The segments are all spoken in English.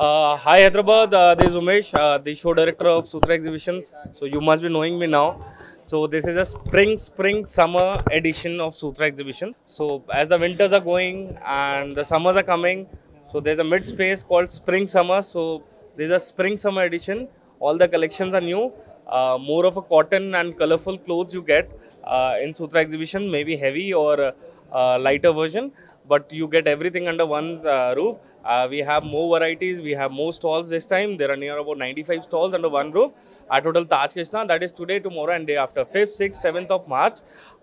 Hi Hyderabad, this is Umesh, the show director of Sutra Exhibitions. So you must be knowing me now. So this is a spring summer edition of Sutra Exhibition. So as the winters are going and the summers are coming, so there's a mid space called spring summer. So there's a spring summer edition. All the collections are new. More of a cotton and colorful clothes you get in Sutra Exhibition, maybe heavy or lighter version, but you get everything under one roof. We have more varieties, we have more stalls this time. There are near about 95 stalls under one roof at Hotel Taj Krishna. That is today, tomorrow, and day after. 5th, 6th, 7th of March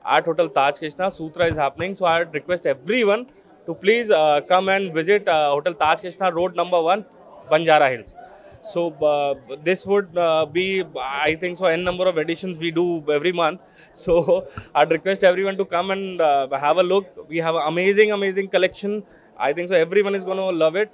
at Hotel Taj Krishna. Sutra is happening. So I would request everyone to please come and visit Hotel Taj Krishna, Road number 1, Banjara Hills. So this would be, I think so, n number of editions we do every month. So I'd request everyone to come and have a look. We have an amazing collection. I think so everyone is going to love it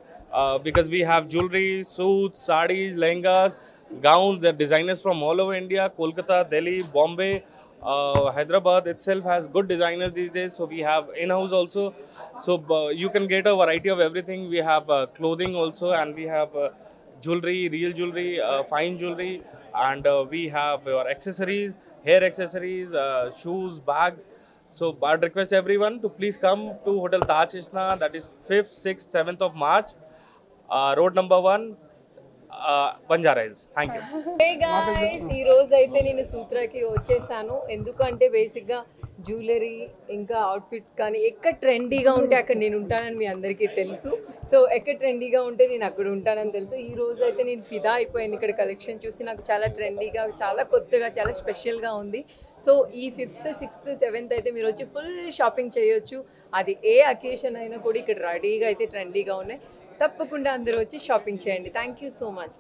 because we have jewelry, suits, sarees, lehengas, gowns. They're designers from all over India, Kolkata, Delhi, Bombay. Hyderabad itself has good designers these days. So we have in-house also. So you can get a variety of everything. We have clothing also, and we have jewelry, real jewelry, fine jewelry, and we have your accessories, hair accessories, shoes, bags. So I'd request everyone to please come to Hotel Taj Krishna, that is 5th, 6th, 7th of March, road number 1, Banjara Hills. Thank you. Hey guys ఈ రోజు అయితే నేను సూత్రాకి వచ్చేసాను ఎందుకంటే బేసిక్గా jewellery ఇంకా outfits కానీ ఎక్కడ ట్రెండీగా ఉంటే అక్కడ నేను ఉంటానని మీ అందరికీ తెలుసు. సో ఎక్కడ ట్రెండీగా ఉంటే నేను అక్కడ ఉంటానని తెలుసు. ఈ రోజు అయితే నేను ఫిదా అయిపోయాను ఇక్కడ కలెక్షన్ చూసి. నాకు చాలా ట్రెండీగా, చాలా కొత్తగా, చాలా స్పెషల్గా ఉంది. సో ఈ 5th, 6th, 7th అయితే మీరు వచ్చి ఫుల్ షాపింగ్ చేయొచ్చు. అది ఏ అకేషన్ అయినా కూడా ఇక్కడ రెడీగా అయితే ట్రెండీగా ఉన్నాయి. తప్పకుండా అందరూ వచ్చి షాపింగ్ చేయండి. Thank you so much.